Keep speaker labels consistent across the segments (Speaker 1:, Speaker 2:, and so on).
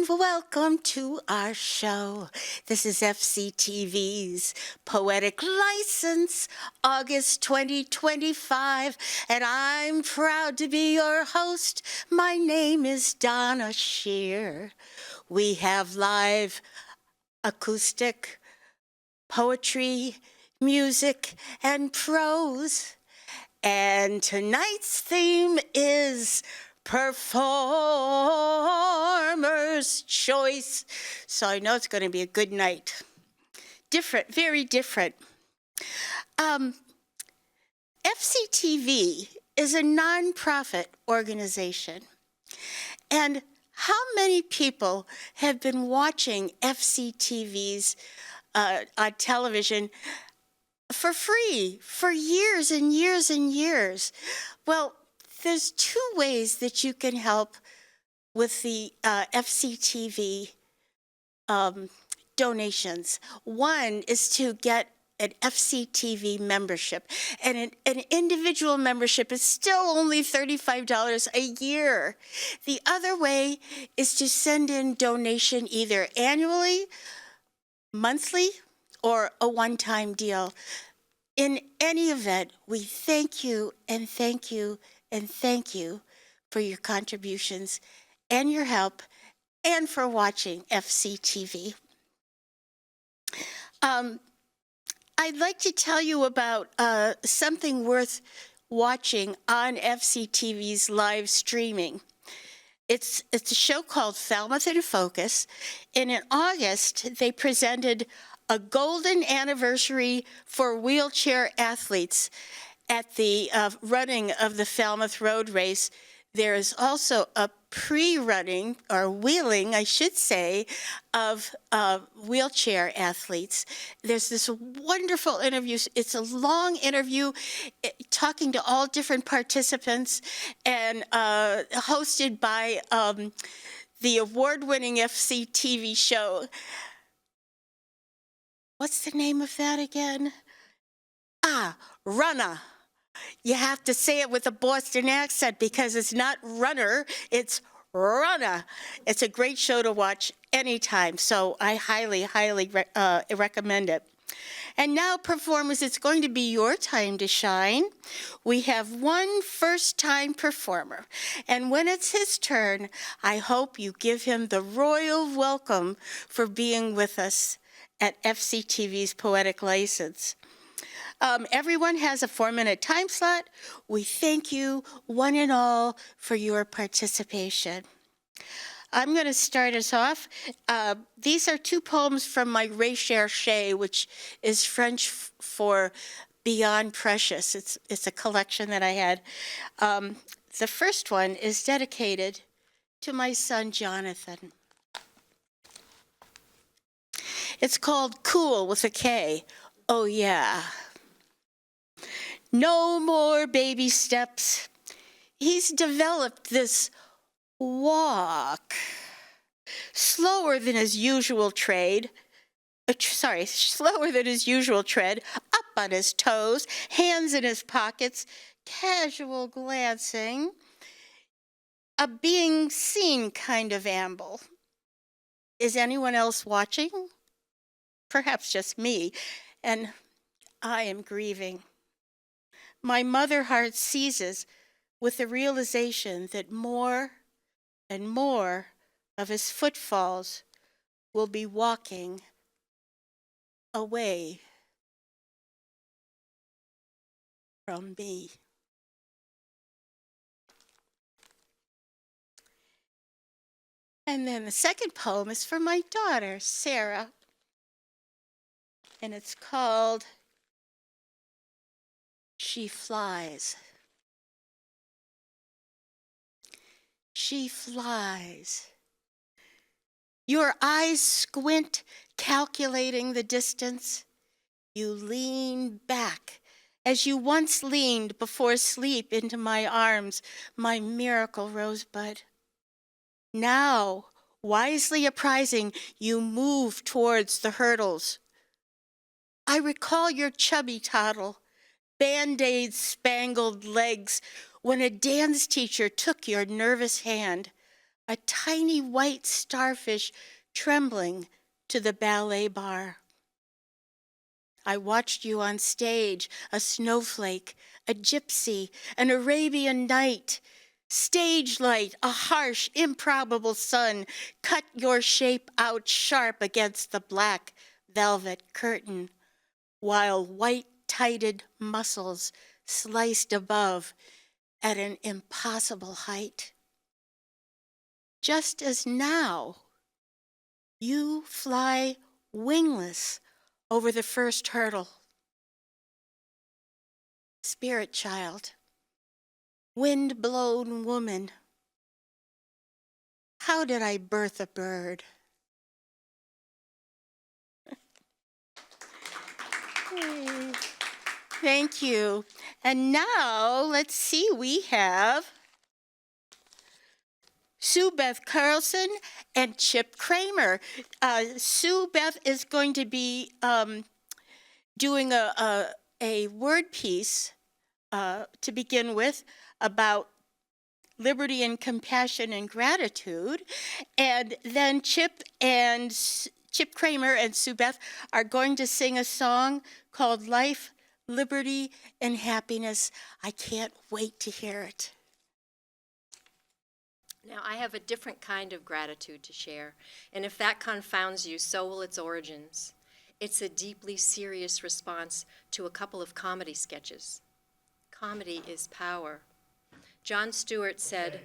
Speaker 1: and welcome to our show. This is FCTV's Poetic License, August 2025, and I'm proud to be your host. My name is Donna Shear. We have live acoustic, poetry, music, and prose. And tonight's theme is Performer's Choice. So I know it's going to be a good night. Different, very different. FCTV is a nonprofit organization. And how many people have been watching FCTV's on television for free for years and years and years? Well, there's two ways that you can help with the FCTV donations. One is to get an FCTV membership, and an individual membership is still only $35 a year. The other way is to send in donation either annually, monthly, or a one-time deal. In any event, we thank you and thank you and thank you for your contributions and your help and for watching FCTV. I'd like to tell you about something worth watching on FCTV's live streaming. It's a show called Falmouth in Focus, and in August they presented a golden anniversary for wheelchair athletes at the running of the Falmouth Road Race. There is also a pre-running, or wheeling, I should say, of wheelchair athletes. There's this wonderful interview. It's a long interview talking to all different participants and hosted by the award-winning FCTV show. What's the name of that again? Runner. You have to say it with a Boston accent because it's not runner, it's runner. It's a great show to watch anytime, so I highly, highly recommend it. And now, performers, it's going to be your time to shine. We have one first-time performer, and when it's his turn, I hope you give him the royal welcome for being with us at FCTV's Poetic License. Everyone has a 4-minute time slot. We thank you, one and all, for your participation. I'm going to start us off. These are two poems from my recherche, which is French for Beyond Precious. It's a collection that I had. The first one is dedicated to my son, Jonathan. It's called Cool with a K. Oh, yeah. No more baby steps. He's developed this walk, slower than his usual tread, up on his toes, hands in his pockets, casual glancing, a being seen kind of amble. Is anyone else watching? Perhaps just me, and I am grieving. My mother heart seizes with the realization that more and more of his footfalls will be walking away from me. And then the second poem is for my daughter, Sarah, and it's called She Flies. She flies. Your eyes squint, calculating the distance. You lean back as you once leaned before sleep into my arms, my miracle rosebud. Now, wisely apprising, you move towards the hurdles. I recall your chubby toddle, Band-Aid spangled legs, when a dance teacher took your nervous hand. a tiny white starfish trembling to the ballet bar. I watched you on stage, a snowflake, a gypsy, an Arabian night. Stage light, a harsh, improbable sun, cut your shape out sharp against the black velvet curtain, while white-tighted muscles sliced above at an impossible height. Just as now, you fly wingless over the first hurdle. Spirit child, wind-blown woman, how did I birth a bird? Thank you. And now, let's see, we have Sue Beth Carlson and Chip Kramer. Sue Beth is going to be doing a word piece to begin with about liberty and compassion and gratitude. And then Chip Kramer and Sue Beth are going to sing a song called Life, Liberty, and Happiness. I can't wait to hear it.
Speaker 2: Now, I have a different kind of gratitude to share, and if that confounds you, so will its origins. It's a deeply serious response to a couple of comedy sketches. Comedy is power. Jon Stewart said,
Speaker 3: in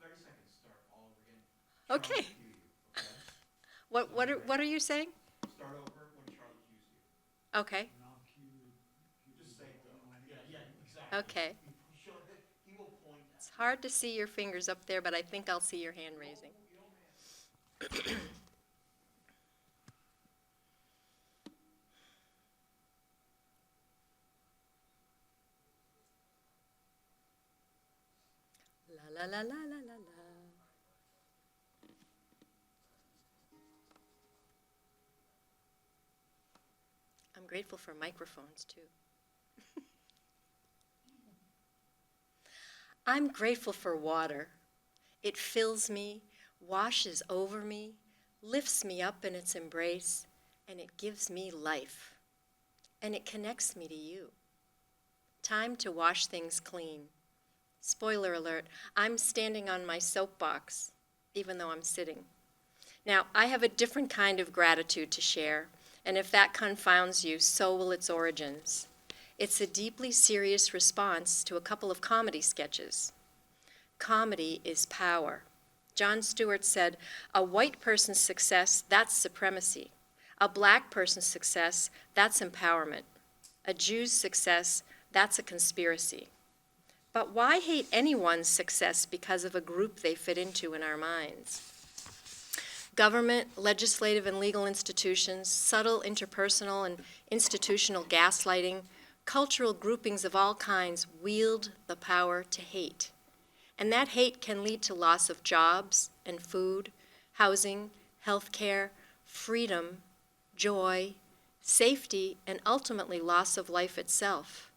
Speaker 3: 30 seconds, start all over again.
Speaker 2: Okay.
Speaker 3: Charlie cue you, okay?
Speaker 2: What are you saying?
Speaker 3: Start over when Charlie cues you.
Speaker 2: Okay.
Speaker 3: Just say go. Yeah, exactly.
Speaker 2: Okay.
Speaker 3: He will point at
Speaker 2: It's hard to see your fingers up there, but I think I'll see your hand raising. La la la la la la la. I'm grateful for microphones too. I'm grateful for water. It fills me, washes over me, lifts me up in its embrace, and it gives me life. And it connects me to you. Time to wash things clean. Spoiler alert, I'm standing on my soapbox, even though I'm sitting. Now, I have a different kind of gratitude to share, and if that confounds you, so will its origins. It's a deeply serious response to a couple of comedy sketches. Comedy is power. Jon Stewart said, a white person's success, that's supremacy. A black person's success, that's empowerment. A Jew's success, that's a conspiracy. But why hate anyone's success because of a group they fit into in our minds? Government, legislative, and legal institutions, subtle interpersonal and institutional gaslighting, cultural groupings of all kinds wield the power to hate. And that hate can lead to loss of jobs and food, housing, health care, freedom, joy, safety, and ultimately loss of life itself.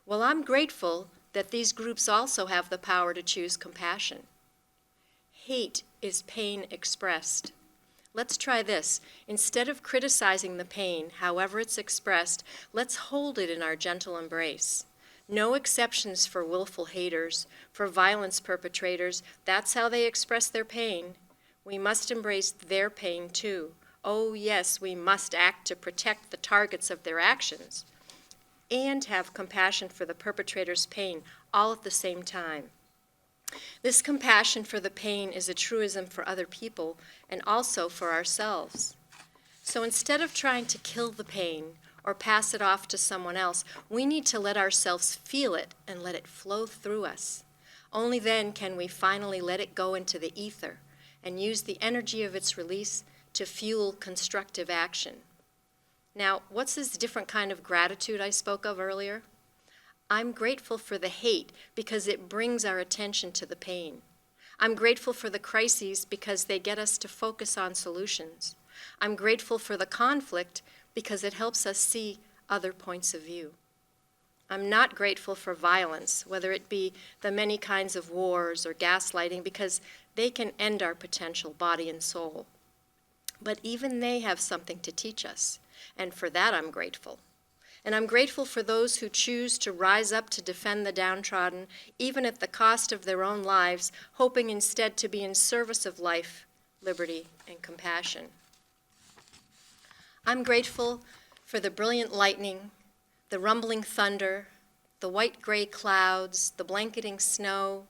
Speaker 2: Well, I'm grateful that these groups also have the power to choose compassion. Hate is pain expressed. Let's try this. Instead of criticizing the pain, however it's expressed, let's hold it in our gentle embrace. No exceptions for willful haters, for violence perpetrators. That's how they express their pain. We must embrace their pain too. Oh yes, we must act to protect the targets of their actions and have compassion for the perpetrator's pain, all at the same time. This compassion for the pain is a truism for other people and also for ourselves. So instead of trying to kill the pain or pass it off to someone else, we need to let ourselves feel it and let it flow through us. Only then can we finally let it go into the ether and use the energy of its release to fuel constructive action. Now, what's this different kind of gratitude I spoke of earlier? I'm grateful for the hate because it brings our attention to the pain. I'm grateful for the crises because they get us to focus on solutions. I'm grateful for the conflict because it helps us see other points of view. I'm not grateful for violence, whether it be the many kinds of wars or gaslighting, because they can end our potential, body and soul. But even they have something to teach us, and for that I'm grateful. And I'm grateful for those who choose to rise up to defend the downtrodden, even at the cost of their own lives, hoping instead to be in service of life, liberty, and compassion. I'm grateful for the brilliant lightning, the rumbling thunder, the white-gray clouds, the blanketing snow,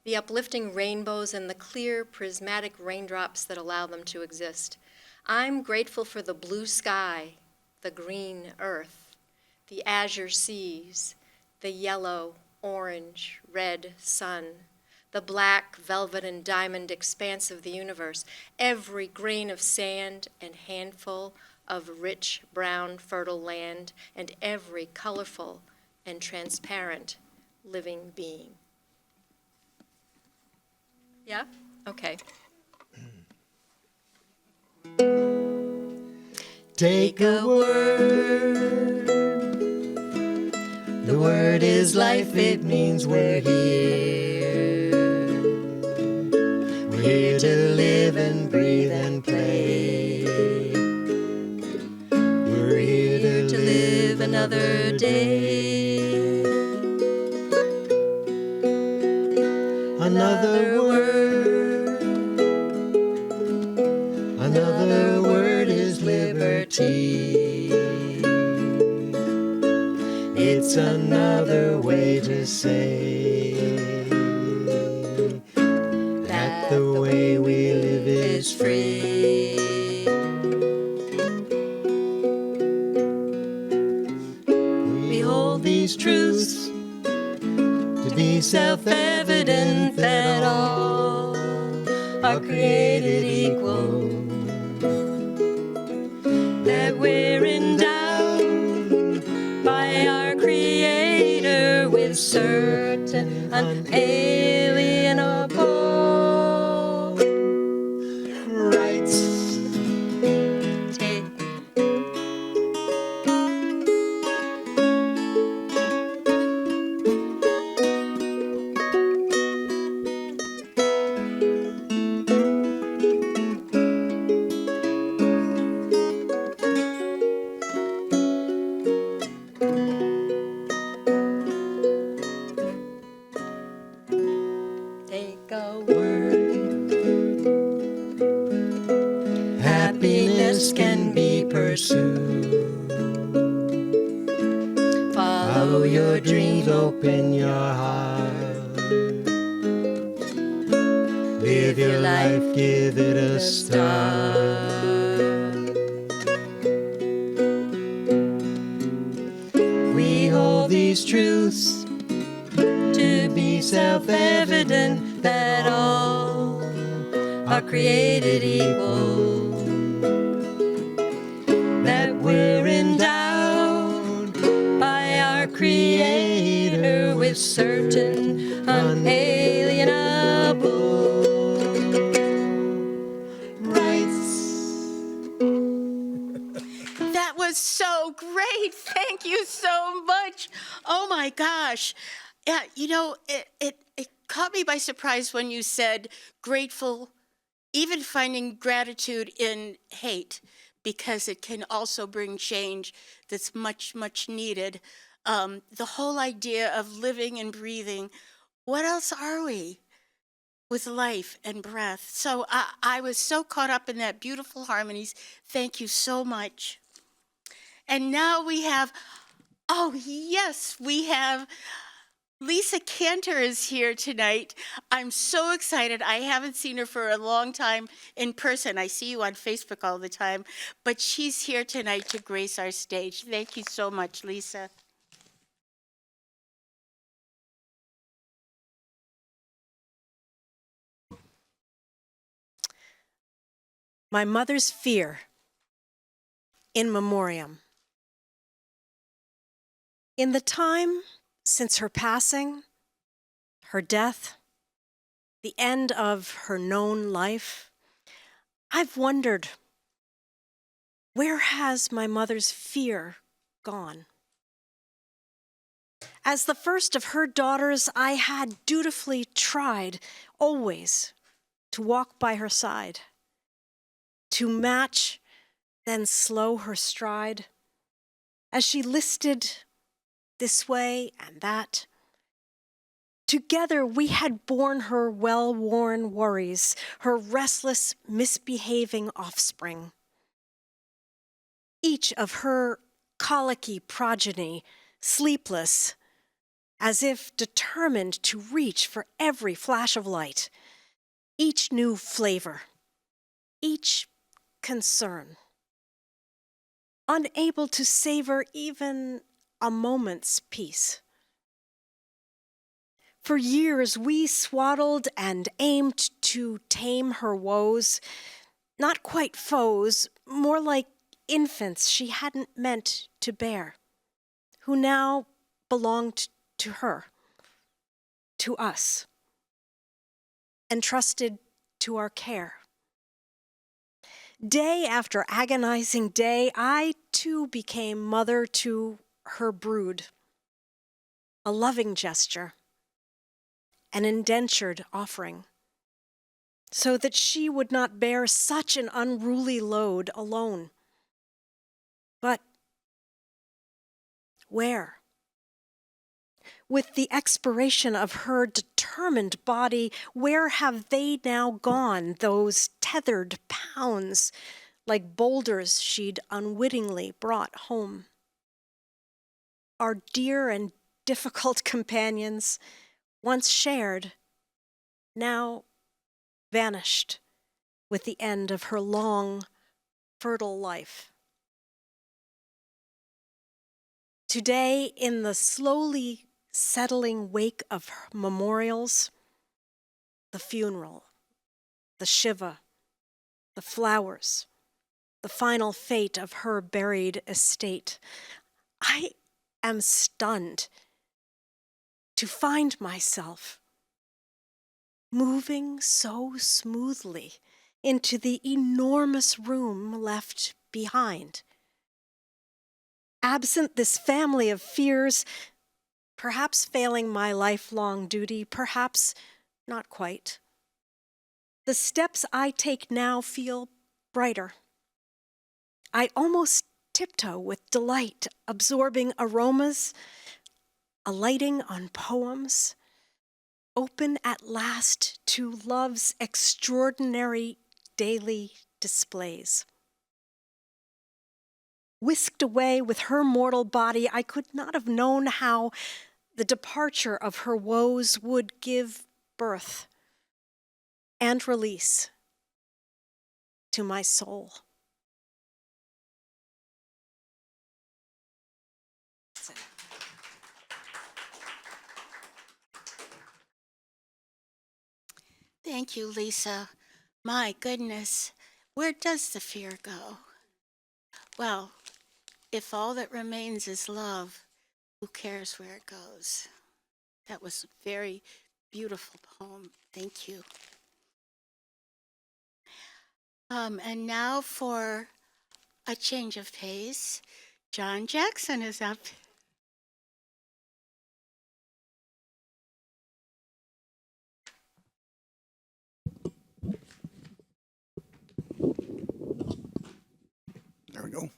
Speaker 2: the uplifting rainbows, and the clear, prismatic raindrops that allow them to exist. I'm grateful for the blue sky, the green earth, the azure seas, the yellow, orange, red sun, the black, velvet, and diamond expanse of the universe, every grain of sand and handful of rich, brown, fertile land, and every colorful and transparent living being. Yeah? Okay.
Speaker 4: Take a word. The word is life, it means we're here. We're here to live and breathe and play. We're here to live another day. Another word. Another word is liberty. It's another way to say that the way we live is free. We hold these truths to be self-evident that all are created equal, that we're endowed by our Creator with certain unalienable rights. Take a word. Happiness can be pursued. Follow your dreams, open your heart. Live your life, give it a start. We hold these truths to be self-evident that all are created equal, that we're endowed by our Creator with certain unalienable rights.
Speaker 1: That was so great. Thank you so much. Oh my gosh. Yeah, you know, it caught me by surprise when you said grateful, even finding gratitude in hate, because it can also bring change that's much, much needed. The whole idea of living and breathing. What else are we with life and breath? So I was so caught up in that beautiful harmonies. Thank you so much. And now we have, oh yes, we have Lisa Cantor is here tonight. I'm so excited. I haven't seen her for a long time in person. I see you on Facebook all the time, but she's here tonight to grace our stage. Thank you so much, Lisa.
Speaker 5: My mother's fear, in memoriam. In the time since her passing, her death, the end of her known life, I've wondered, where has my mother's fear gone? As the first of her daughters, I had dutifully tried always to walk by her side, to match, then slow her stride, as she listed this way and that. Together we had borne her well-worn worries, her restless, misbehaving offspring. Each of her colicky progeny, sleepless, as if determined to reach for every flash of light, each new flavor, each concern, unable to savor even a moment's peace. For years we swaddled and aimed to tame her woes, not quite foes, more like infants she hadn't meant to bear, who now belonged to her, to us, entrusted to our care. Day after agonizing day, I too became mother to her brood, a loving gesture, an indentured offering, so that she would not bear such an unruly load alone. But where? With the expiration of her determined body, where have they now gone, those tethered pounds, like boulders she'd unwittingly brought home? Our dear and difficult companions, once shared, now vanished with the end of her long, fertile life. Today, in the slowly settling wake of her memorials, the funeral, the Shiva, the flowers, the final fate of her buried estate, I am stunned to find myself moving so smoothly into the enormous room left behind. Absent this family of fears, perhaps failing my lifelong duty, perhaps not quite. The steps I take now feel brighter. I almost tiptoe with delight, absorbing aromas, alighting on poems, open at last to love's extraordinary daily displays. Whisked away with her mortal body, I could not have known how the departure of her woes would give birth and release to my soul.
Speaker 1: Thank you, Lisa. My goodness, where does the fear go? Well, if all that remains is love, who cares where it goes? That was a very beautiful poem. Thank you. And now for a change of pace, John Jackson is up.
Speaker 6: There we go.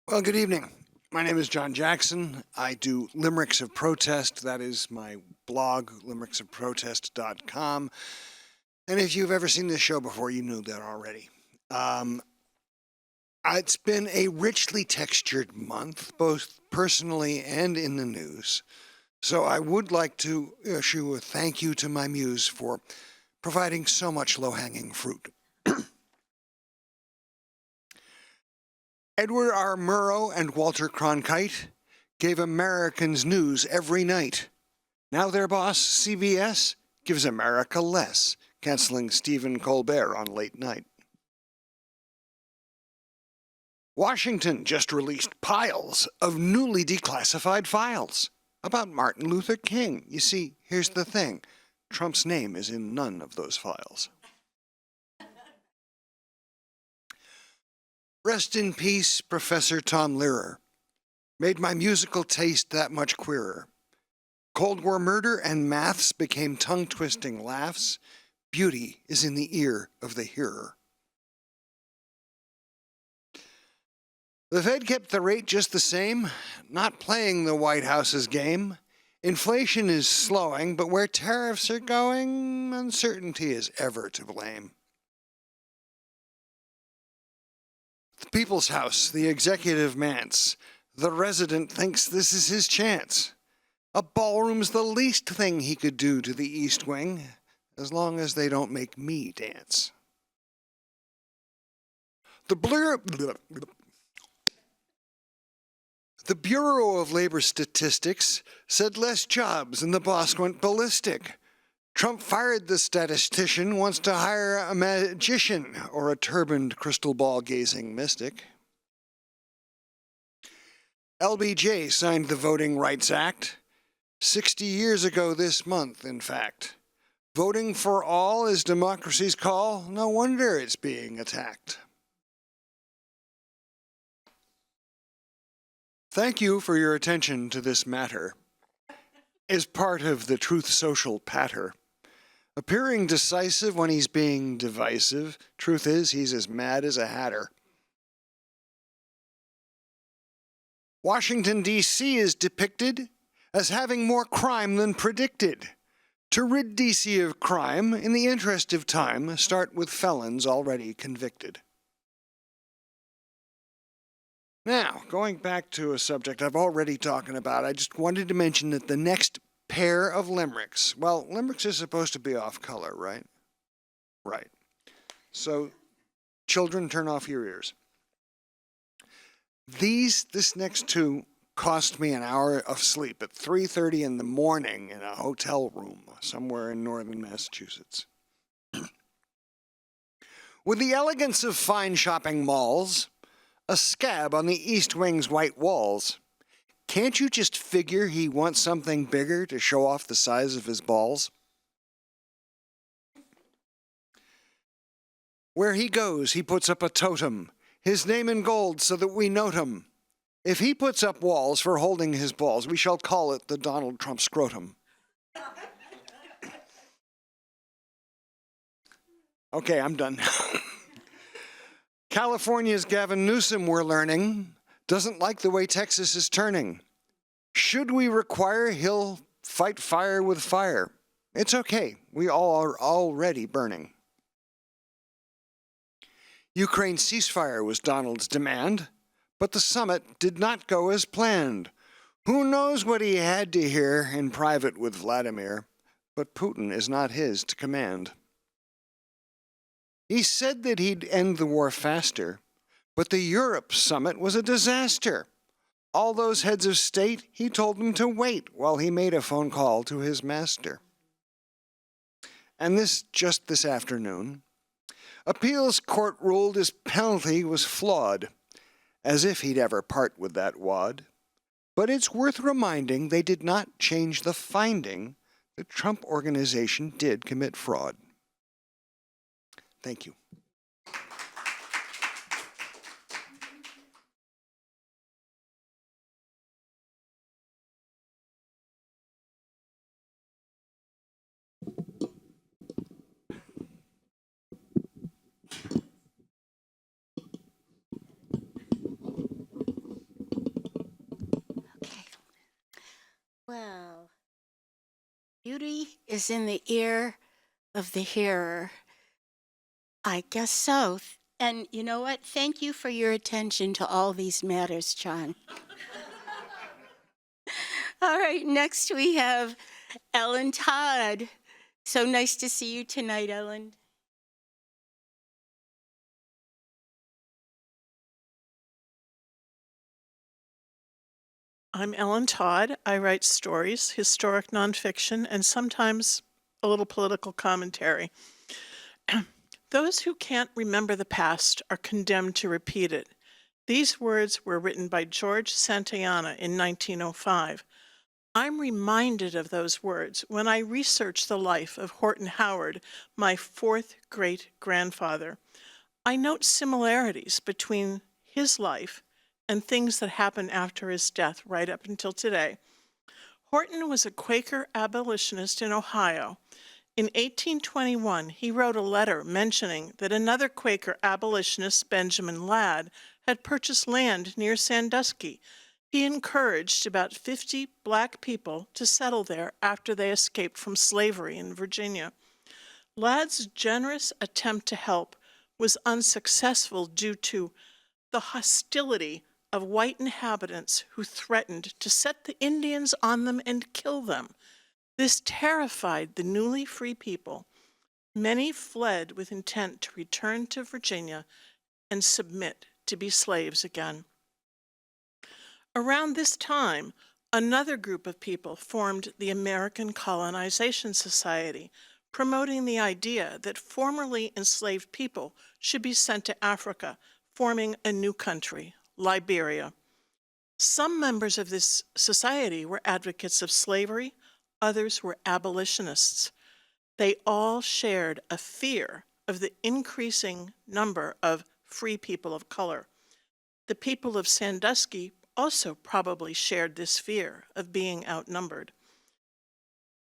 Speaker 6: Well, good evening. My name is John Jackson. I do Limericks of Protest. That is my blog, limericksofprotest.com. And if you've ever seen this show before, you knew that already. It's been a richly textured month, both personally and in the news. So I would like to issue a thank you to my muse for providing so much low-hanging fruit. Edward R. Murrow and Walter Cronkite gave Americans news every night. Now their boss, CBS, gives America less, canceling Stephen Colbert on late night. Washington just released piles of newly declassified files about Martin Luther King. You see, here's the thing. Trump's name is in none of those files. Rest in peace, Professor Tom Lehrer. made my musical taste that much queerer. Cold War murder and maths became tongue-twisting laughs. Beauty is in the ear of the hearer. The Fed kept the rate just the same, not playing the White House's game. Inflation is slowing, but where tariffs are going, uncertainty is ever to blame. The People's House, the executive manse. The resident thinks this is his chance. A ballroom's the least thing he could do to the East Wing, as long as they don't make me dance. The Bureau of Labor Statistics said less jobs and the boss went ballistic. Trump fired the statistician, wants to hire a magician or a turbaned crystal ball gazing mystic. LBJ signed the Voting Rights Act 60 years ago this month, in fact. Voting for all is democracy's call. No wonder it's being attacked. Thank you for your attention to this matter. Is part of the Truth Social patter. Appearing decisive when he's being divisive, truth is he's as mad as a hatter. Washington, D.C. is depicted as having more crime than predicted. To rid D.C. of crime, in the interest of time, start with felons already convicted. Now, going back to a subject I've already talked about, I just wanted to mention that the next pair of limericks, well, limericks are supposed to be off color, right? Right. So, children, turn off your ears. This next two cost me an hour of sleep at 3:30 in the morning in a hotel room somewhere in northern Massachusetts. With the elegance of fine shopping malls, a scab on the East Wing's white walls, can't you just figure he wants something bigger to show off the size of his balls? Where he goes, he puts up a totem, his name in gold so that we note him. If he puts up walls for holding his balls, we shall call it the Donald Trump scrotum. Okay, I'm done now. California's Gavin Newsom, we're learning, doesn't like the way Texas is turning. Should we require he'll fight fire with fire? It's okay, we all are already burning. Ukraine ceasefire was Donald's demand, but the summit did not go as planned. Who knows what he had to hear in private with Vladimir, but Putin is not his to command. He said that he'd end the war faster, but the Europe summit was a disaster. All those heads of state, he told them to wait while he made a phone call to his master. And just this afternoon, appeals court ruled his penalty was flawed, as if he'd ever part with that wad. But it's worth reminding they did not change the finding the Trump organization did commit fraud. Thank you.
Speaker 1: Well, beauty is in the ear of the hearer. I guess so. And you know what? Thank you for your attention to all these matters, John. All right, next we have Ellen Todd. So nice to see you tonight, Ellen.
Speaker 7: I'm Ellen Todd. I write stories, historic nonfiction, and sometimes a little political commentary. Those who can't remember the past are condemned to repeat it. These words were written by George Santayana in 1905. I'm reminded of those words when I research the life of Horton Howard, my fourth great-grandfather. I note similarities between his life and things that happened after his death right up until today. Horton was a Quaker abolitionist in Ohio. In 1821, he wrote a letter mentioning that another Quaker abolitionist, Benjamin Ladd, had purchased land near Sandusky. He encouraged about 50 black people to settle there after they escaped from slavery in Virginia. Ladd's generous attempt to help was unsuccessful due to the hostility of white inhabitants who threatened to set the Indians on them and kill them. This terrified the newly free people. Many fled with intent to return to Virginia and submit to be slaves again. Around this time, another group of people formed the American Colonization Society, promoting the idea that formerly enslaved people should be sent to Africa, forming a new country, Liberia. Some members of this society were advocates of slavery, others were abolitionists. They all shared a fear of the increasing number of free people of color. The people of Sandusky also probably shared this fear of being outnumbered.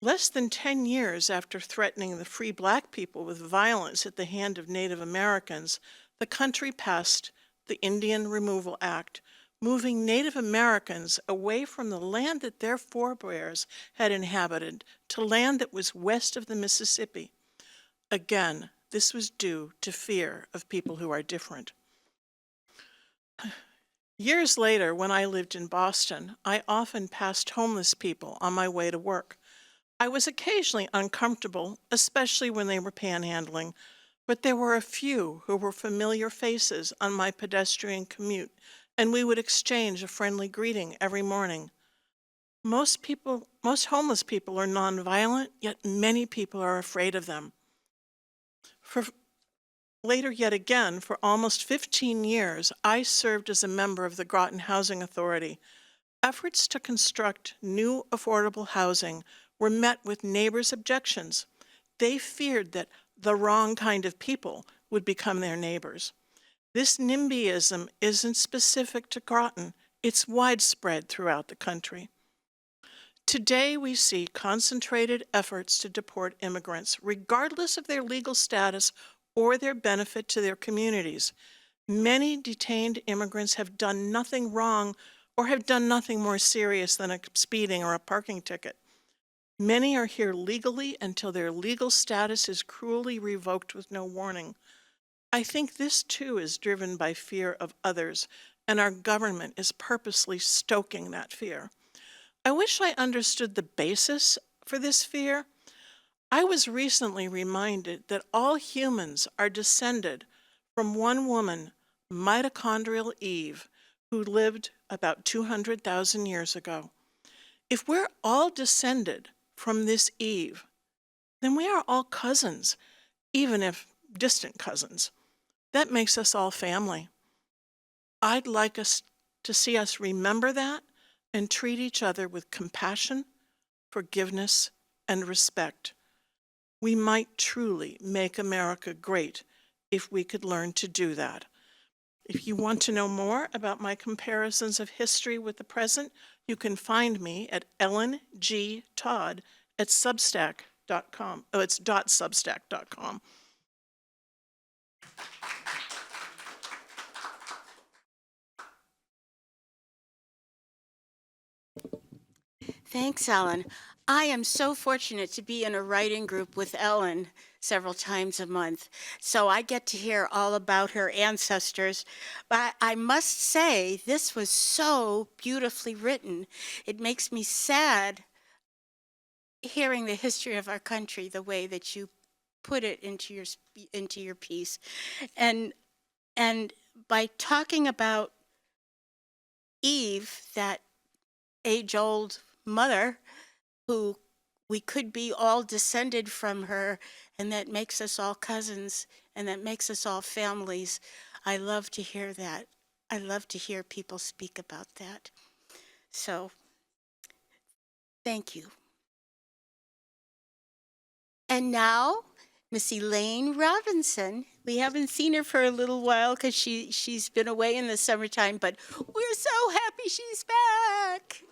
Speaker 7: Less than 10 years after threatening the free black people with violence at the hand of Native Americans, the country passed the Indian Removal Act, moving Native Americans away from the land that their forebears had inhabited to land that was west of the Mississippi. Again, this was due to fear of people who are different. Years later, when I lived in Boston, I often passed homeless people on my way to work. I was occasionally uncomfortable, especially when they were panhandling, but there were a few who were familiar faces on my pedestrian commute, and we would exchange a friendly greeting every morning. Most homeless people are nonviolent, yet many people are afraid of them. Later, yet again, for almost 15 years, I served as a member of the Groton Housing Authority. Efforts to construct new affordable housing were met with neighbors' objections. They feared that the wrong kind of people would become their neighbors. This NIMBYism isn't specific to Groton, it's widespread throughout the country. Today, we see concentrated efforts to deport immigrants, regardless of their legal status or their benefit to their communities. Many detained immigrants have done nothing wrong or have done nothing more serious than a speeding or a parking ticket. Many are here legally until their legal status is cruelly revoked with no warning. I think this too is driven by fear of others, and our government is purposely stoking that fear. I wish I understood the basis for this fear. I was recently reminded that all humans are descended from one woman, mitochondrial Eve, who lived about 200,000 years ago. If we're all descended from this Eve, then we are all cousins, even if distant cousins. That makes us all family. I'd like us to see us remember that and treat each other with compassion, forgiveness, and respect. We might truly make America great if we could learn to do that. If you want to know more about my comparisons of history with the present, you can find me at ellengtodd@substack.com. Oh, it's .substack.com.
Speaker 1: Thanks, Ellen. I am so fortunate to be in a writing group with Ellen several times a month, so I get to hear all about her ancestors. But I must say, this was so beautifully written. It makes me sad hearing the history of our country the way that you put it into your piece, and by talking about Eve, that age-old mother who we could be all descended from her, and that makes us all cousins, and that makes us all families. I love to hear that. I love to hear people speak about that. So, thank you. And now, Miss Elaine Robinson We haven't seen her for a little while because she's been away in the summertime, but we're so happy she's back.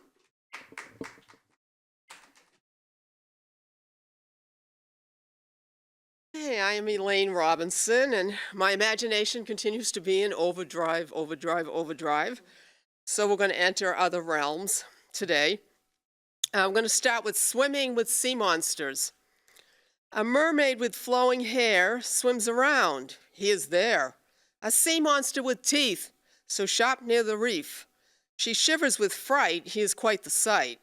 Speaker 8: Hey, I am Elaine Robinson, and my imagination continues to be in overdrive, overdrive, overdrive. So we're going to enter other realms today. I'm going to start with swimming with sea monsters. A mermaid with flowing hair swims around. He is there. A sea monster with teeth, so sharp near the reef. She shivers with fright. He is quite the sight.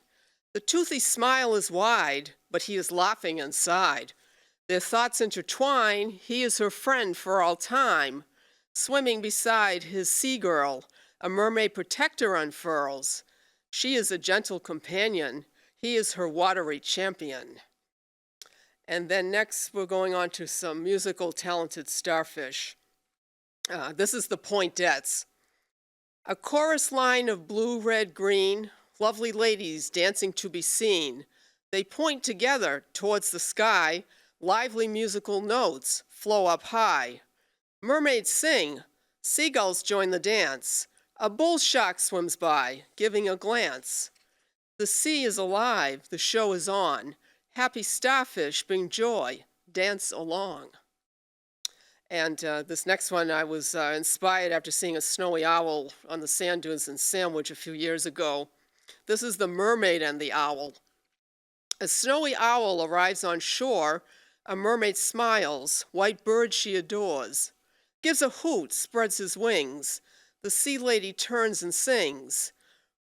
Speaker 8: The toothy smile is wide, but he is laughing inside. Their thoughts intertwine. He is her friend for all time. Swimming beside his sea girl, a mermaid protector unfurls. She is a gentle companion. He is her watery champion. And then next, we're going on to some musical talented starfish. This is the pointettes. A chorus line of blue, red, green, lovely ladies dancing to be seen. They point together towards the sky. Lively musical notes flow up high. Mermaids sing. Seagulls join the dance. A bull shark swims by, giving a glance. The sea is alive. The show is on. Happy starfish bring joy. Dance along. And this next one, I was inspired after seeing a snowy owl on the sand dunes in Sandwich a few years ago. This is the mermaid and the owl. A snowy owl arrives on shore. A mermaid smiles, white bird she adores. Gives a hoot, spreads his wings. The sea lady turns and sings.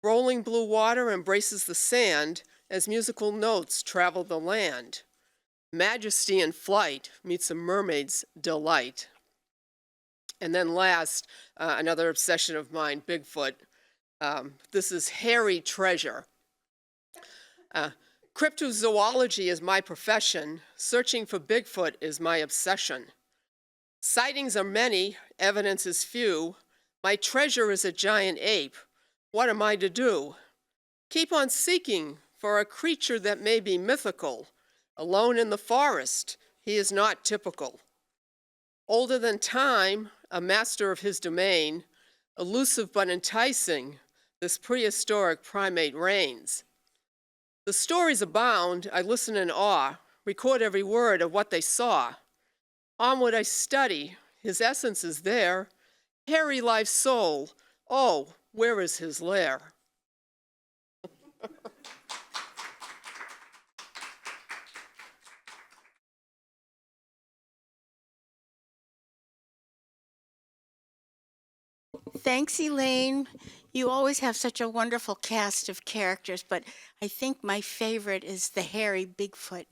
Speaker 8: Rolling blue water embraces the sand as musical notes travel the land. Majesty in flight meets a mermaid's delight. And then last, another obsession of mine, Bigfoot. This is hairy treasure. Cryptozoology is my profession. Searching for Bigfoot is my obsession. Sightings are many, evidence is few. My treasure is a giant ape. What am I to do? Keep on seeking for a creature that may be mythical. Alone in the forest, he is not typical. Older than time, a master of his domain, elusive but enticing, this prehistoric primate reigns. The stories abound, I listen in awe, record every word of what they saw. Onward I study, his essence is there. Hairy life soul, oh, where is his lair?
Speaker 1: Thanks, Elaine. You always have such a wonderful cast of characters, but I think my favorite is the hairy Bigfoot.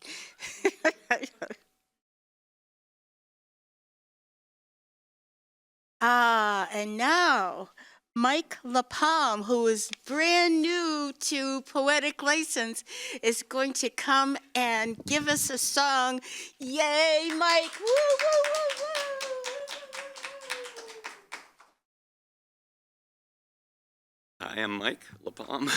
Speaker 1: And now Mike LaPalme, who is brand new to Poetic License, is going to come and give us a song. Yay, Mike! Woo, woo, woo, woo!
Speaker 9: I am Mike LaPalme.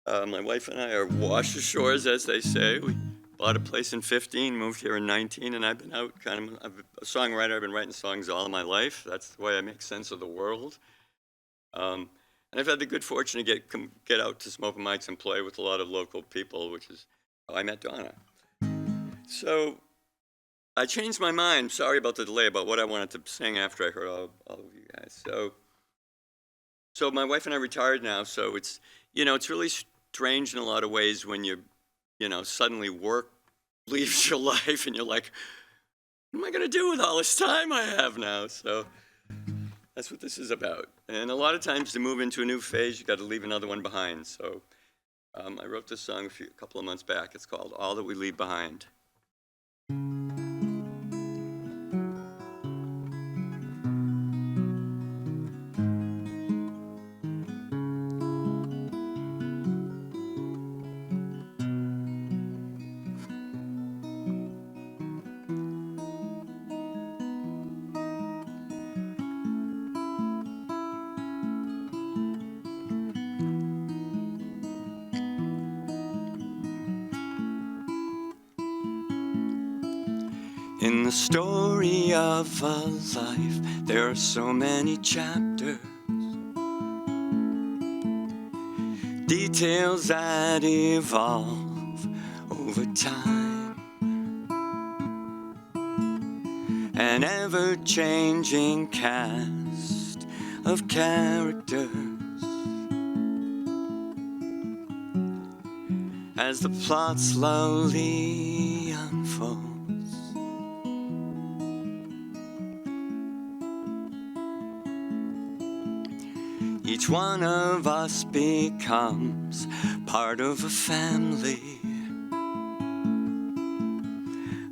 Speaker 9: My wife and I are wash ashores, as they say. We bought a place in 15, moved here in 19, and I've been out I'm a songwriter. I've been writing songs all my life. That's the way I make sense of the world. And I've had the good fortune to get out to some open mics and play with a lot of local people, which is how I met Donna. So I changed my mind. Sorry about the delay about what I wanted to sing after I heard all of you guys. So my wife and I retired now, so it's really strange in a lot of ways when suddenly work leaves your life and you're like, what am I gonna do with all this time I have now? So that's what this is about. And a lot of times to move into a new phase, you gotta leave another one behind. So I wrote this song a couple of months back. It's called All That We Leave Behind. In the story of a life, there are so many chapters, details that evolve over time, an ever-changing cast of characters. As the plot slowly unfolds, each one of us becomes part of a family,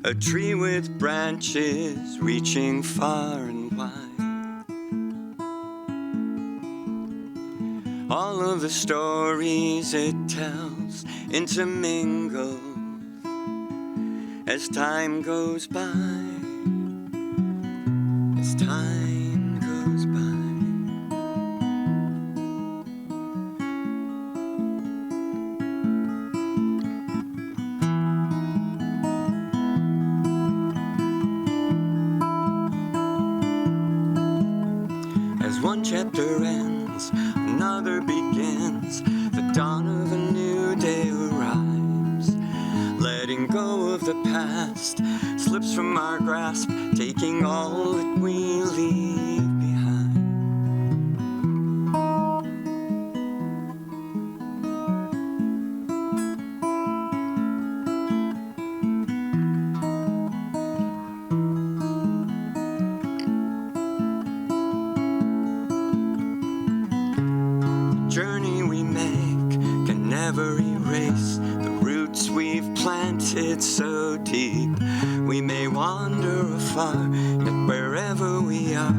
Speaker 9: a tree with branches reaching far and wide. All of the stories it tells intermingle as time goes by, as time goes by. As one chapter ends, another begins. The dawn of a new day arrives. Letting go of the past slips from our grasp, taking all that we leave behind. Journey we make can never erase the roots we've planted so deep. We may wander afar, yet wherever we are,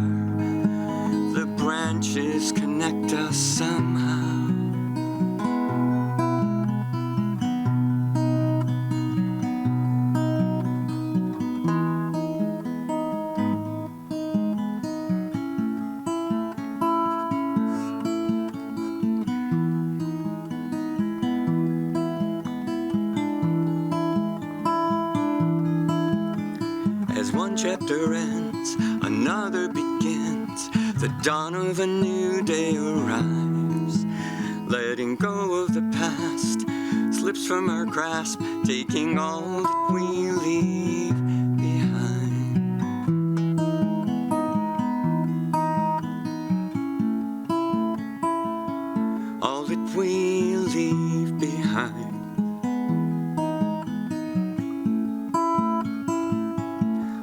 Speaker 9: the branches connect us somehow. As one chapter ends, another begins. The dawn of a new day arrives. Letting go of the past slips from our grasp, taking all that we leave behind. All that we leave behind.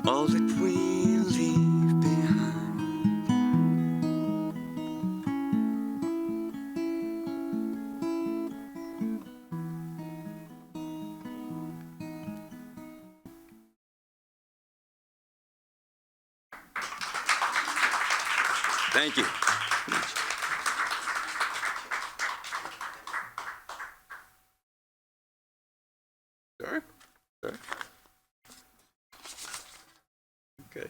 Speaker 9: All that we leave behind. Thank you. Sure. Sure. Okay.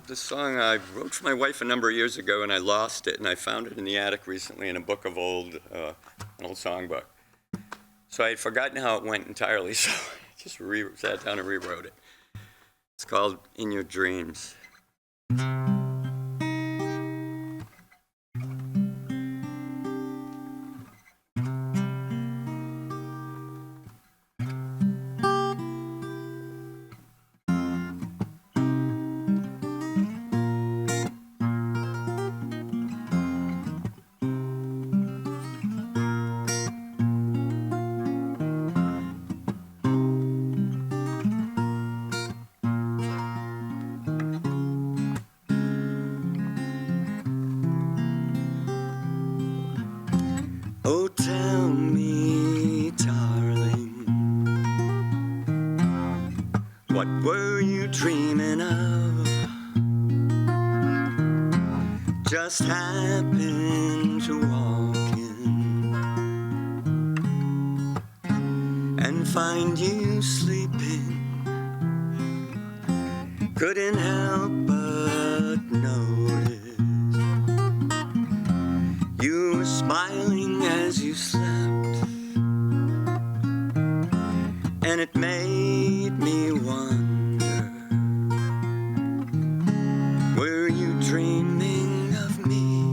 Speaker 9: This song I wrote for my wife a number of years ago, and I lost it, and I found it in the attic recently in a book of an old songbook. So I had forgotten how it went entirely, so I just sat down and rewrote it. It's called In Your Dreams. Oh, tell me, darling, what were you dreaming of? Just happened to walk in and find you sleeping. Couldn't help but notice you were smiling as you slept. and it made me wonder, were you dreaming of me?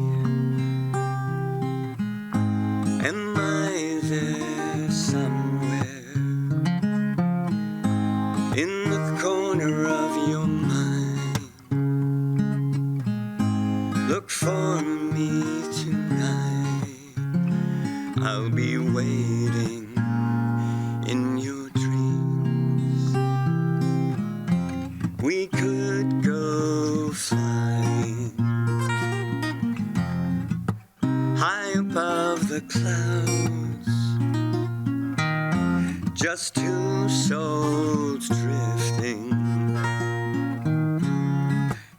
Speaker 9: Am I there somewhere in the corner of your mind? Look for me tonight, I'll be waiting in your dreams. We could go flying high above the clouds, just two souls drifting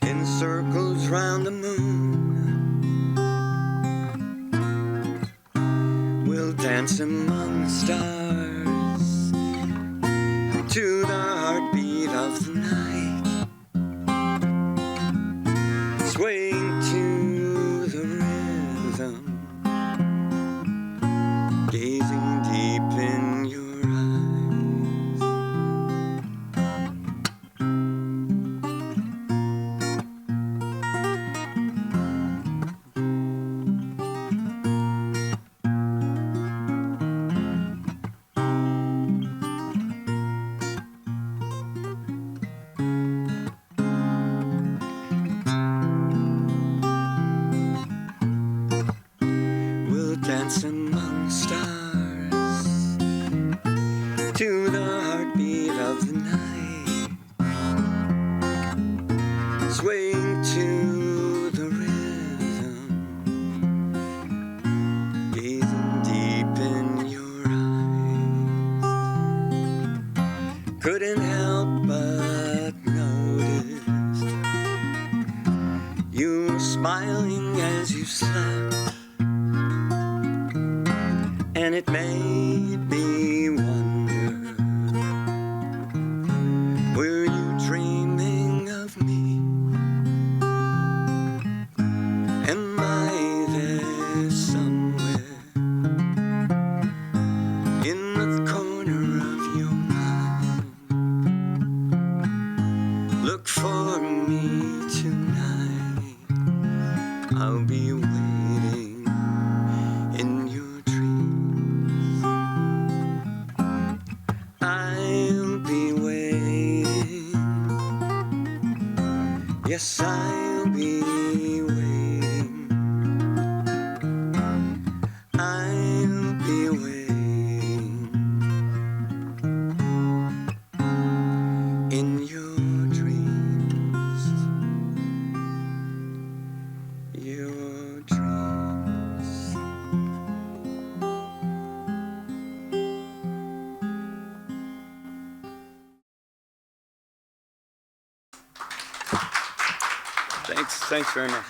Speaker 9: in circles round the moon. We'll dance among the stars to the heartbeat of the night, swaying to the rhythm, gazing deep in your eyes. We'll dance among stars to the heartbeat of the night, swaying to the rhythm, gazing deep in your eyes. Couldn't help but notice you were smiling as you slept, and it made me wonder, were you dreaming of me? Am I there somewhere in the corner of your mind? Look for me tonight, I'll be waiting in your dreams. I'll be waiting. Yes, I'll be waiting. I'll be waiting in your dreams. Your dreams. Thanks very much.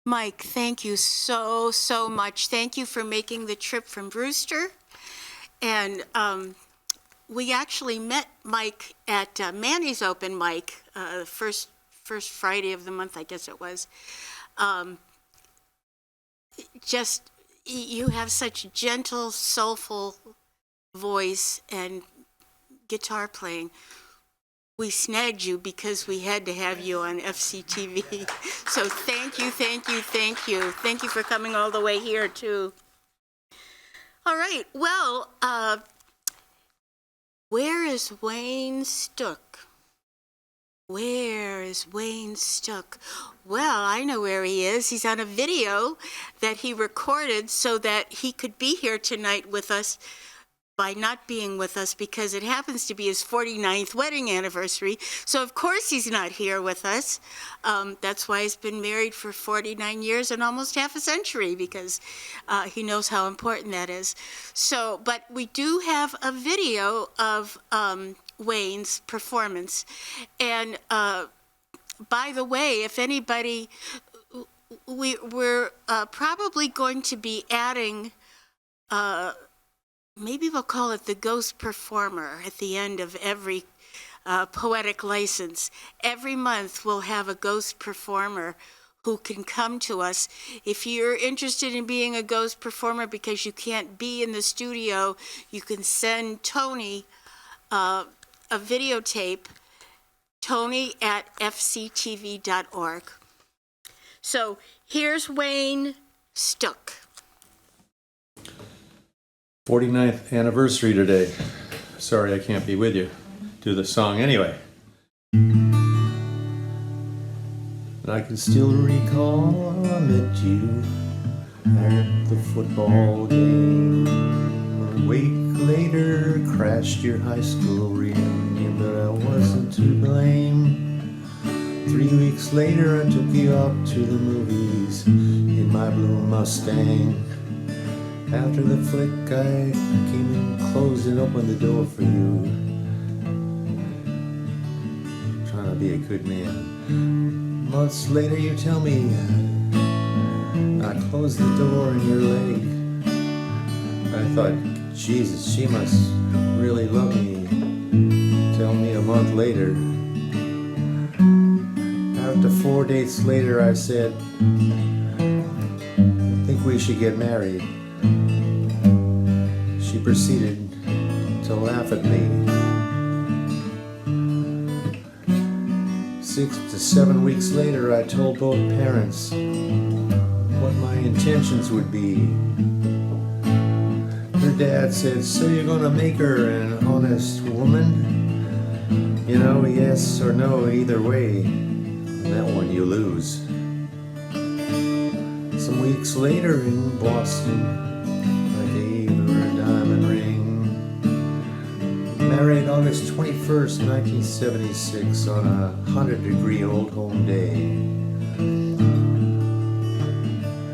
Speaker 1: Mike, thank you so, so much. Thank you for making the trip from Brewster. And we actually met Mike at Manny's open mic, first Friday of the month, I guess it was. Just, you have such gentle, soulful voice and guitar playing. We snagged you because we had to have you on FCTV. So thank you, thank you, thank you. Thank you for coming all the way here, too. All right, well, where is Wayne Stuck? Where is Wayne Stuck? Well, I know where he is. He's on a video that he recorded so that he could be here tonight with us by not being with us because it happens to be his 49th wedding anniversary. So of course he's not here with us. That's why he's been married for 49 years and almost half a century, because he knows how important that is. So, but we do have a video of Wayne's performance. And by the way, if anybody, we're probably going to be adding maybe we'll call it the ghost performer at the end of every poetic license. Every month we'll have a ghost performer who can come to us. If you're interested in being a ghost performer because you can't be in the studio, you can send Tony a videotape, tony@fctv.org. So here's Wayne Stuck.
Speaker 4: 49th anniversary today. Sorry I can't be with you. Do the song anyway. And I can still recall I met you at the football game. A week later crashed your high school reunion, but I wasn't to blame. 3 weeks later I took you out to the movies in my blue Mustang. After the flick I came and closed and opened the door for you. Trying to be a good man. Months later you tell me I closed the door in your leg. I thought, Jesus, she must really love me. Tell me a month later. After 4 dates later I said, I think we should get married. She proceeded to laugh at me. 6 to 7 weeks later, I told both parents what my intentions would be. Her dad said, so you're gonna make her an honest woman? You know, yes or no, either way. That one you lose. Some weeks later in Boston, I gave her a diamond ring. Married August 21st, 1976 on a 100-degree old home day.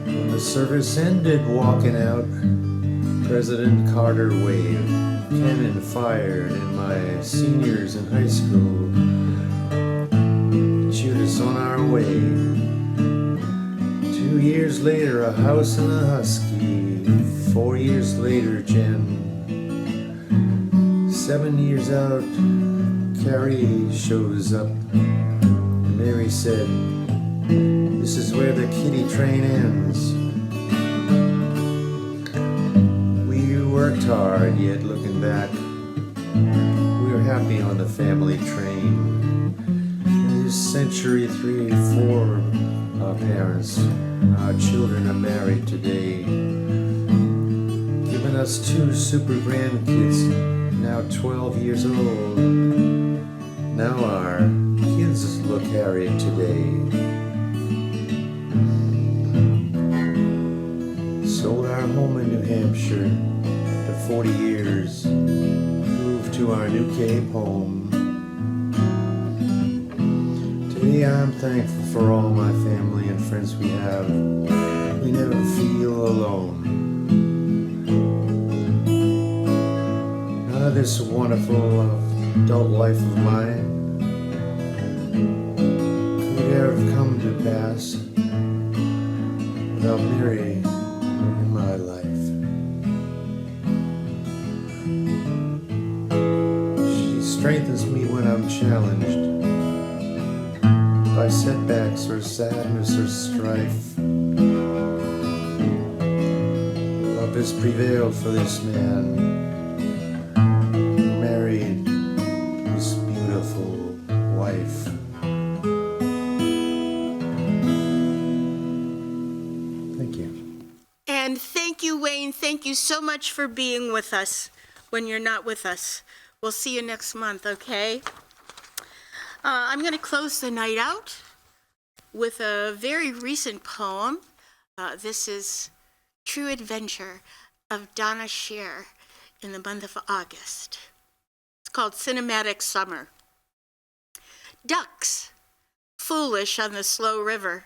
Speaker 4: When the service ended, walking out, President Carter waved. Cannon fired and my seniors in high school cheered us on our way. 2 years later, a house and a husky. 4 years later, Jen. 7 years out, Carrie shows up. And Mary said, this is where the kiddie train ends. We worked hard, yet looking back, we were happy on the family train. In this century 3 or 4, our parents, our children are married today, giving us 2 super grandkids, now 12 years old. Now our kids look harried today. Sold our home in New Hampshire after 40 years, moved to our new Cape home. Today I'm thankful for all my family and friends we have. We never feel alone. None of this wonderful adult life of mine could ever come to pass without Mary in my life. She strengthens me when I'm challenged by setbacks or sadness or strife. Love has prevailed for this man who married his beautiful wife. Thank you.
Speaker 1: And thank you, Wayne. Thank you so much for being with us when you're not with us. We'll see you next month, okay? I'm going to close the night out with a very recent poem. This is True Adventure of Donna in the month of August. It's called Cinematic Summer. Ducks, foolish on the slow river.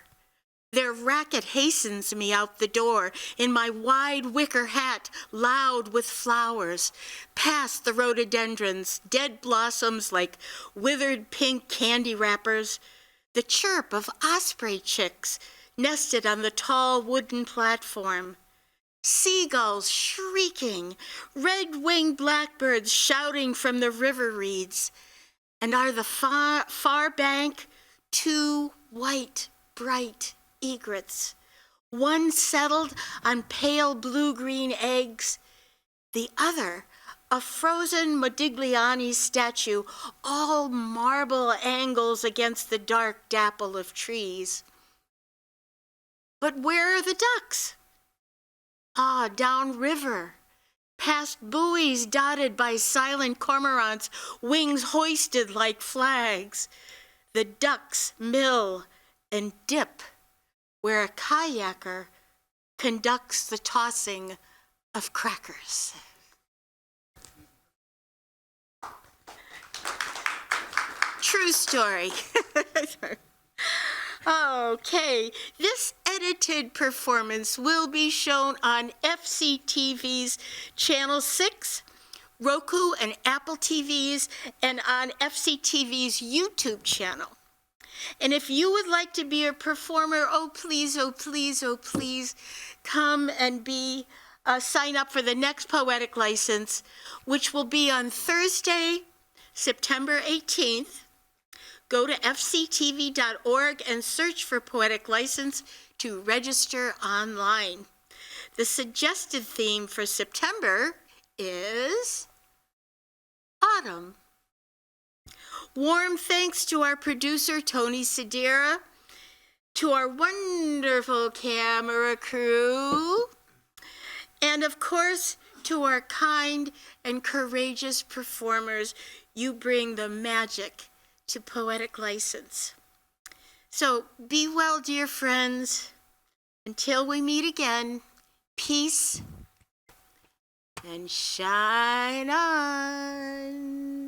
Speaker 1: Their racket hastens me out the door in my wide wicker hat, loud with flowers, past the rhododendrons, dead blossoms like withered pink candy wrappers, the chirp of osprey chicks nested on the tall wooden platform, seagulls shrieking, red-winged blackbirds shouting from the river reeds, and are the far bank two white, bright egrets, one settled on pale blue-green eggs, the other a frozen Modigliani statue, all marble angles against the dark dapple of trees. But where are the ducks? Ah, downriver, past buoys dotted by silent cormorants, wings hoisted like flags. The ducks mill and dip where a kayaker conducts the tossing of crackers. True story. Okay, this edited performance will be shown on FCTV's Channel 6, Roku and Apple TVs, and on FCTV's YouTube channel. And if you would like to be a performer, oh please, oh please, oh please, come and sign up for the next Poetic license, which will be on Thursday, September 18th. Go to fctv.org and search for Poetic License to register online. The suggested theme for September is autumn. Warm thanks to our producer, Tony Sedera, to our wonderful camera crew, and of course, to our kind and courageous performers. You bring the magic to Poetic License. So be well, dear friends. Until we meet again, peace and shine on.